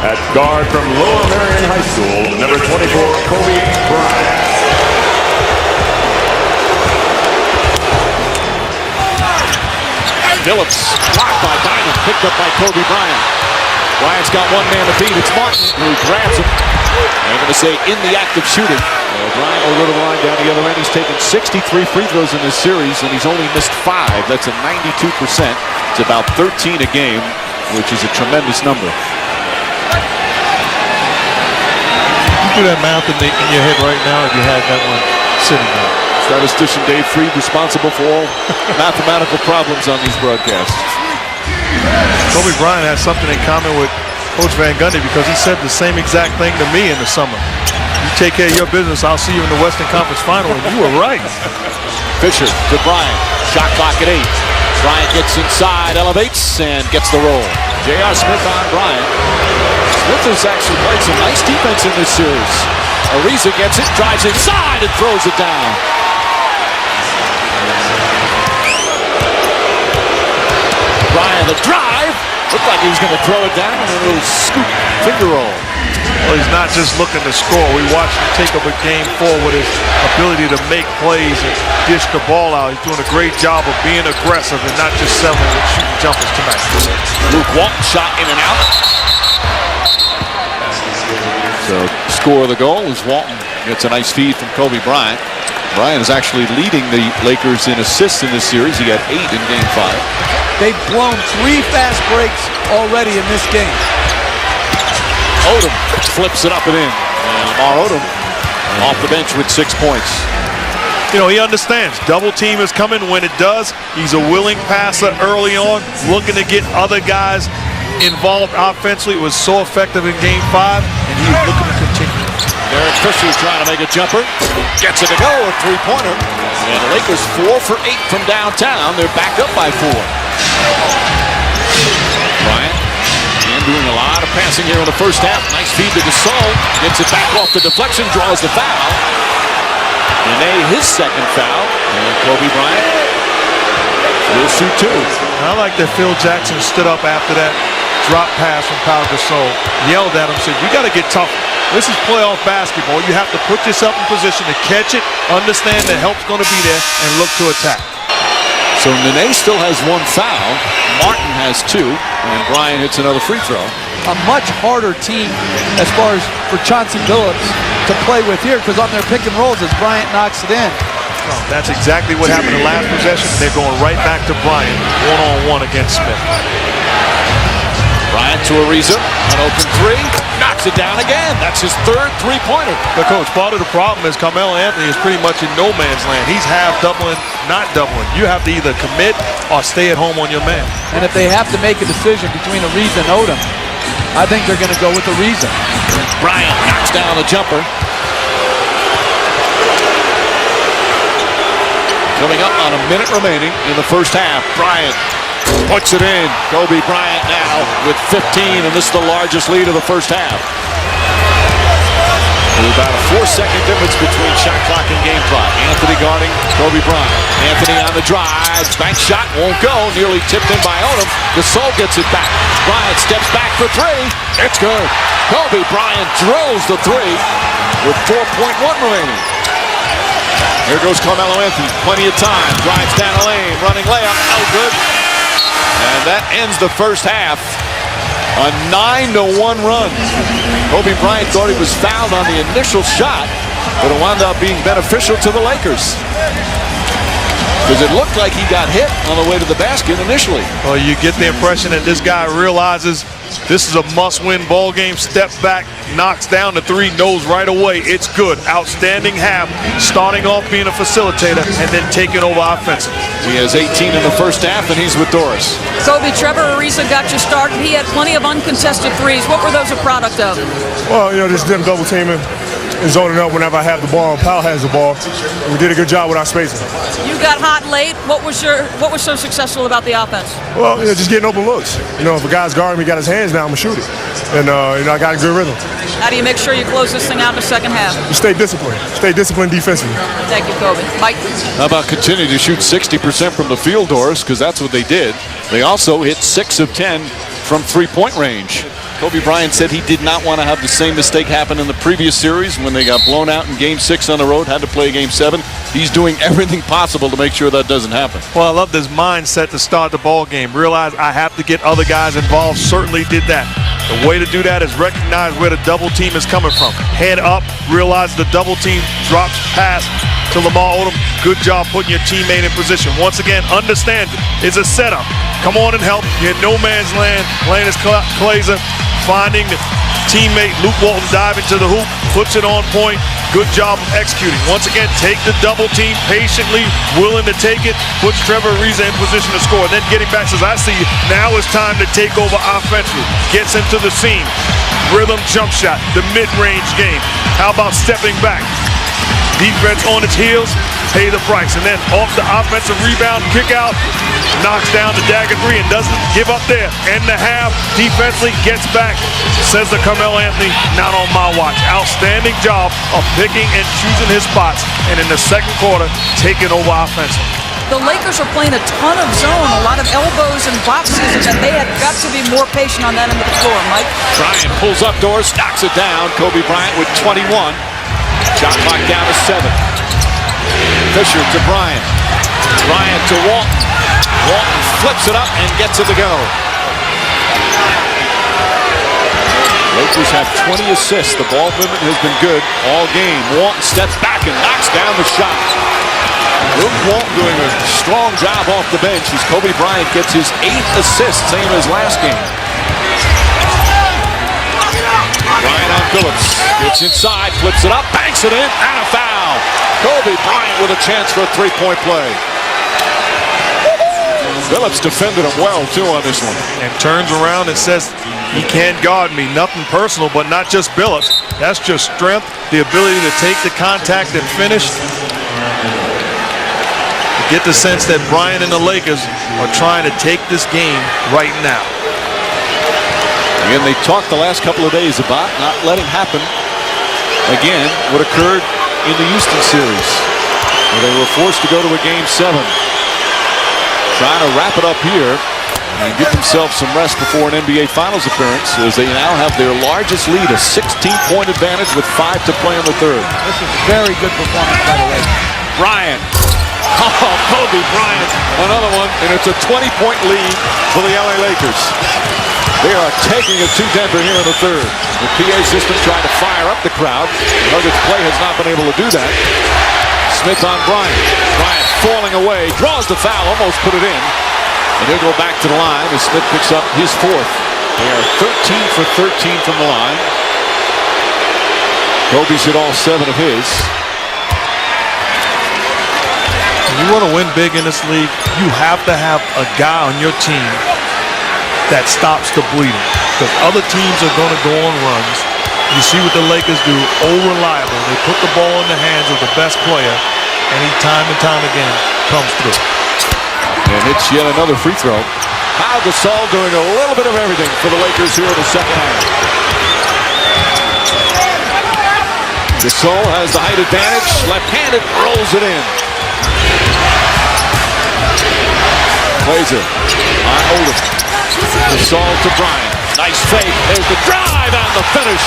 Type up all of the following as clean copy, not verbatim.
At guard from Lower Marion High School, number 24, Kobe Bryant. Phillips blocked by Bynum, picked up by Kobe Bryant. Bryant's got one man to beat. It's Martin who grabs him. They're going to say in the act of shooting. Bryant will go to the line down the other end. He's taken 63 free throws in this series, and he's only missed 5. That's a 92%. It's about 13 a game, which is a tremendous number. You do that math in your head right now if you had that one sitting there. Statistician Dave Freed responsible for all mathematical problems on these broadcasts. Kobe Bryant has something in common with Coach Van Gundy because he said the same exact thing to me in the summer. You take care of your business, I'll see you in the Western Conference Final, and you were right. Fisher to Bryant. Shot clock at 8. Bryant gets inside, elevates, and gets the roll. J.R. Smith on Bryant. Smith has actually played some nice defense in this series. Ariza gets it, drives inside, and throws it down. Bryant, the drive. Looked like he was going to throw it down, and a little scoop finger roll. Well, he's not just looking to score. We watched him take up a game 4 with his ability to make plays and dish the ball out. He's doing a great job of being aggressive and not just settling with shooting jumpers tonight. Luke Walton shot in and out. So, score of the goal is Walton gets a nice feed from Kobe Bryant. Bryant is actually leading the Lakers in assists in this series. He got 8 in Game 5. They've blown 3 fast breaks already in this game. Odom flips it up and in. And Lamar Odom off the bench with 6 points. You know, he understands. Double team is coming. When it does, he's a willing passer early on, looking to get other guys involved offensively. It was so effective in Game 5, and he's looking to continue. Derek Fisher's trying to make a jumper. Gets it to go, a 3-pointer. And the Lakers 4 for 8 from downtown. They're back up by 4. Bryant doing a lot of passing here in the first half. Nice feed to Gasol. Gets it back off the deflection, draws the foul. And his second foul. And Kobe Bryant will shoot 2. I like that Phil Jackson stood up after that drop pass from Pau Gasol, yelled at him, said, "You got to get tougher. This is playoff basketball. You have to put yourself in position to catch it, understand that help's going to be there, and look to attack." So Nene still has 1 foul. Martin has 2, and Bryant hits another free throw. A much harder team as far as for Chauncey Billups to play with here, because on their pick and rolls as Bryant knocks it in. Well, that's exactly what happened in the last possession. They're going right back to Bryant, one-on-one against Smith. Bryant to Ariza, an open 3, knocks it down again. That's his 3rd 3-pointer. But Coach, part of the problem is Carmelo Anthony is pretty much in no man's land. He's half doubling, not doubling. You have to either commit or stay at home on your man. And if they have to make a decision between Ariza and Odom, I think they're going to go with Ariza. Bryant knocks down the jumper. Coming up on a minute remaining in the first half. Bryant puts it in. Kobe Bryant now with 15, and this is the largest lead of the first half. With about a 4-second difference between shot clock and game clock. Anthony guarding Kobe Bryant. Anthony on the drive. Bank shot won't go. Nearly tipped in by Odom. Gasol gets it back. Bryant steps back for 3. It's good. Kobe Bryant drills the 3 with 4.1 remaining. Here goes Carmelo Anthony. Plenty of time. Drives down the lane. Running layup. No good. And that ends the first half. A 9-1 run. Kobe Bryant thought he was fouled on the initial shot, but it wound up being beneficial to the Lakers. Because it looked like he got hit on the way to the basket initially. Well, you get the impression that this guy realizes this is a must-win ball game. Step back, knocks down the 3, knows right away it's good. Outstanding half, starting off being a facilitator and then taking over offensively. He has 18 in the first half, and he's with Doris. Kobe, Trevor Ariza got you started. He had plenty of uncontested threes. What were those a product of? Well, just them double teaming and zoning up whenever I have the ball and Powell has the ball. We did a good job with our spacing. You got hot late. What was so successful about the offense? Well, just getting open looks. If a guy's guarding me, got his hands down, I'm gonna shoot it. And I got a good rhythm. How do you make sure you close this thing out in the second half? You stay disciplined. Stay disciplined defensively. Thank you, Kobe. Mike? How about continuing to shoot 60% from the field, Doris? Because that's what they did. They also hit 6 of 10 from 3-point range. Kobe Bryant said he did not want to have the same mistake happen in the previous series when they got blown out in Game 6 on the road, had to play Game 7. He's doing everything possible to make sure that doesn't happen. Well, I love this mindset to start the ball game. Realize I have to get other guys involved. Certainly did that. The way to do that is recognize where the double team is coming from. Head up, realize the double team drops pass to Lamar Odom. Good job putting your teammate in position. Once again, understand it. It's a setup. Come on and help. You're in no man's land. Playing as Glazer, finding the teammate Luke Walton diving to the hoop, puts it on point. Good job of executing. Once again, take the double team patiently, willing to take it, puts Trevor Ariza in position to score. Then getting back, says, I see now it's time to take over offensively. Gets him to the seam. Rhythm jump shot, the mid-range game. How about stepping back? Defense on its heels, pay the price. And then off the offensive rebound, kick out, knocks down the dagger three and doesn't give up there. End the half, defensively gets back. Says to Carmelo Anthony, not on my watch. Outstanding job of picking and choosing his spots. And in the second quarter, taking over offensively. The Lakers are playing a ton of zone, a lot of elbows and boxes, and they have got to be more patient on that end of the floor, Mike. Bryant pulls up doors, knocks it down. Kobe Bryant with 21. Shot clock down to 7. Fisher to Bryant. Bryant to Walton. Walton flips it up and gets it to go. Lakers have 20 assists. The ball movement has been good all game. Walton steps back and knocks down the shot. Luke Walton doing a strong job off the bench as Kobe Bryant gets his 8th assist, same as last game. Bryant on Phillips. Gets inside, flips it up, banks it in, and a foul. Kobe Bryant with a chance for a three-point play. Phillips defended him well, too, on this one. And turns around and says, he can't guard me. Nothing personal, but not just Phillips. That's just strength, the ability to take the contact and finish. You get the sense that Bryant and the Lakers are trying to take this game right now. Again, they talked the last couple of days about not letting happen again what occurred in the Houston series, where they were forced to go to a Game 7. Trying to wrap it up here and give themselves some rest before an NBA Finals appearance, as they now have their largest lead, a 16-point advantage with 5 to play in the third. This is a very good performance by the Lakers. Bryant. Oh, Kobe Bryant, another one, and it's a 20-point lead for the LA Lakers. They are taking it to Denver here in the third. The PA system trying to fire up the crowd. Nuggets play has not been able to do that. Smith on Bryant. Bryant falling away, draws the foul, almost put it in. And he'll go back to the line as Smith picks up his 4th. They are 13 for 13 from the line. Kobe's hit all 7 of his. If you want to win big in this league, you have to have a guy on your team that stops the bleeding, because other teams are going to go on runs. You see what the Lakers do, reliable. They put the ball in the hands of the best player, and he time and time again comes through. And it's yet another free throw. Pau Gasol doing a little bit of everything for the Lakers here in the second half. Gasol has the height advantage, left-handed, rolls it in. Glazer on Odom. Gasol to Bryant. Nice fake. There's the drive and the finish.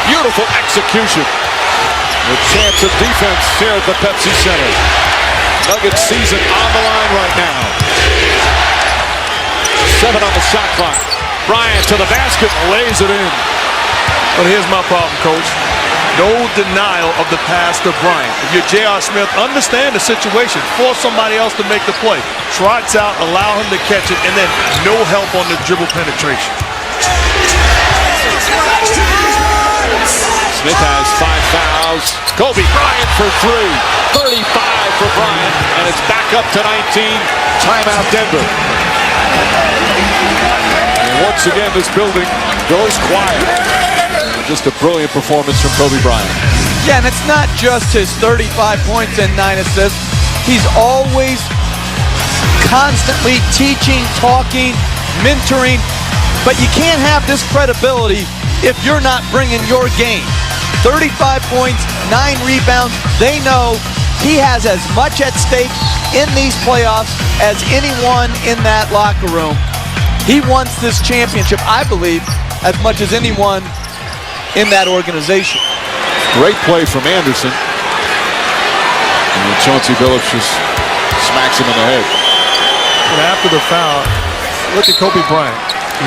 Beautiful execution. A chance of defense here at the Pepsi Center. Nuggets season on the line right now. 7 on the shot clock. Bryant to the basket, lays it in. But here's my problem, Coach. No denial of the pass to Bryant. If you're J.R. Smith, understand the situation. Force somebody else to make the play. Trots out, allow him to catch it, and then no help on the dribble penetration. Smith has 5 fouls. Kobe Bryant for 3. 35 for Bryant, and it's back up to 19. Timeout Denver. And once again, this building goes quiet. Just a brilliant performance from Kobe Bryant. Yeah, and it's not just his 35 points and 9 assists. He's always constantly teaching, talking, mentoring, but you can't have this credibility if you're not bringing your game. 35 points, 9 rebounds. They know he has as much at stake in these playoffs as anyone in that locker room. He wants this championship, I believe, as much as anyone in that organization. Great play from Anderson. And then Chauncey Billups just smacks him in the head. And after the foul, look at Kobe Bryant.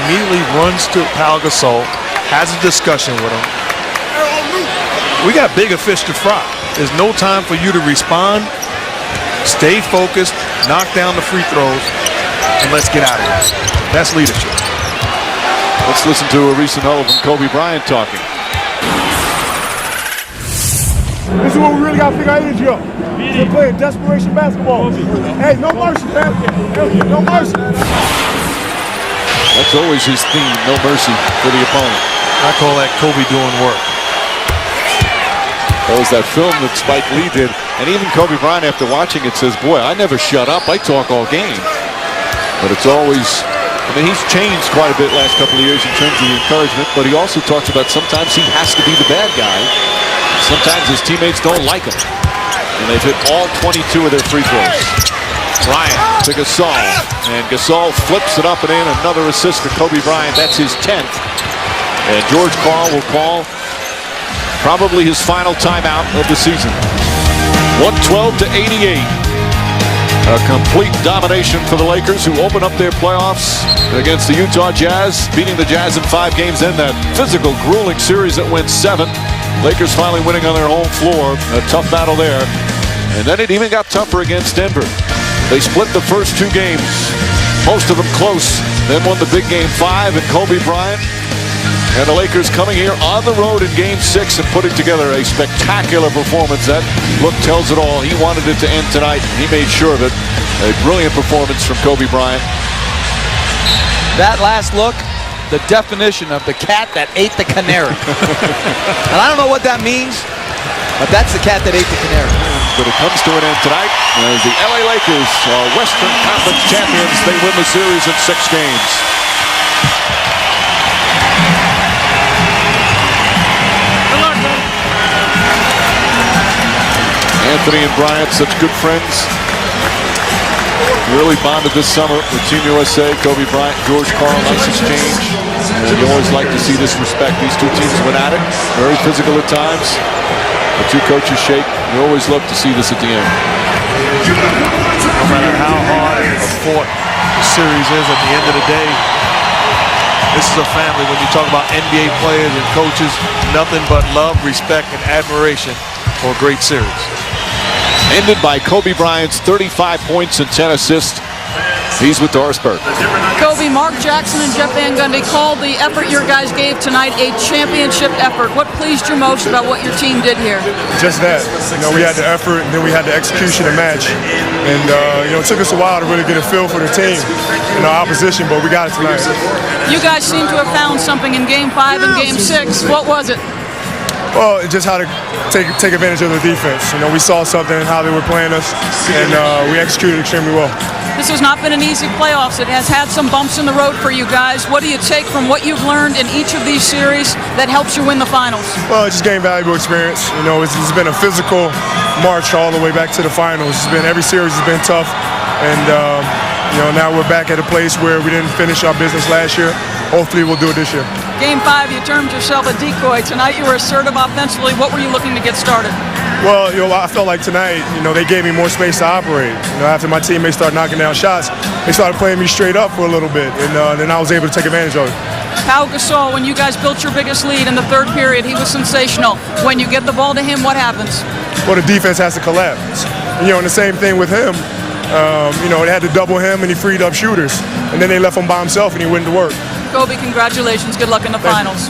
Immediately runs to Pau Gasol, has a discussion with him. We got bigger fish to fry. There's no time for you to respond. Stay focused, knock down the free throws, and let's get out of here. That's leadership. Let's listen to a recent huddle from Kobe Bryant talking. This is what we really got to figure our energy up. We're playing desperation basketball. Hey, no mercy, man. No mercy. That's always his theme, no mercy for the opponent. I call that Kobe doing work. That was that film that Spike Lee did. And even Kobe Bryant, after watching it, says, boy, I never shut up. I talk all game. But it's always, I mean, he's changed quite a bit last couple of years in terms of the encouragement. But he also talks about sometimes he has to be the bad guy. Sometimes his teammates don't like him. And they've hit all 22 of their free throws. Bryant to Gasol. And Gasol flips it up and in. Another assist for Kobe Bryant. That's his 10th. And George Karl will call probably his final timeout of the season. 112-88. A complete domination for the Lakers, who open up their playoffs against the Utah Jazz, beating the Jazz in 5 games in that physical, grueling series that went 7. Lakers finally winning on their home floor. A tough battle there. And then it even got tougher against Denver. They split the first 2 games, most of them close, then won the big game 5, and Kobe Bryant and the Lakers coming here on the road in game 6 and putting together a spectacular performance. That look tells it all. He wanted it to end tonight. He made sure of it. A brilliant performance from Kobe Bryant. That last look, the definition of the cat that ate the canary. And I don't know what that means, but that's the cat that ate the canary. But it comes to an end tonight as the LA Lakers are Western Conference champions. They win the series in 6 games. Anthony and Bryant, such good friends. Really bonded this summer with Team USA. Kobe Bryant, George Karl, nice exchange. And you always like to see this respect. These 2 teams went at it. Very physical at times. The 2 coaches shake. You always love to see this at the end. No matter how hard a fought the series is, at the end of the day, this is a family. When you talk about NBA players and coaches, nothing but love, respect, and admiration for a great series. Ended by Kobe Bryant's 35 points and 10 assists. He's with Dorisburg. Kobe, Mark Jackson and Jeff Van Gundy called the effort your guys gave tonight a championship effort. What pleased you most about what your team did here? Just that. You know, we had the effort, and then we had the execution to match. And, you know, it took us a while to really get a feel for the team and our opposition, but we got it tonight. You guys seem to have found something in Game 5 and Game 6. What was it? Well, just how to take advantage of the defense. You know, we saw something in how they were playing us, and we executed extremely well. This has not been an easy playoffs. It has had some bumps in the road for you guys. What do you take from what you've learned in each of these series that helps you win the finals? Well, just gain valuable experience. You know, it's been a physical march all the way back to the finals. Every series has been tough, and you know, now we're back at a place where we didn't finish our business last year. Hopefully, we'll do it this year. Game 5, you termed yourself a decoy. Tonight, you were assertive offensively. What were you looking to get started? Well, you know, I felt like tonight, you know, they gave me more space to operate. You know, after my teammates started knocking down shots, they started playing me straight up for a little bit, and then I was able to take advantage of it. Pau Gasol, when you guys built your biggest lead in the 3rd period, he was sensational. When you get the ball to him, what happens? Well, the defense has to collapse. You know, and the same thing with him. You know, they had to double him, and he freed up shooters, and then they left him by himself, and he went to work. Kobe, congratulations. Good luck in the finals.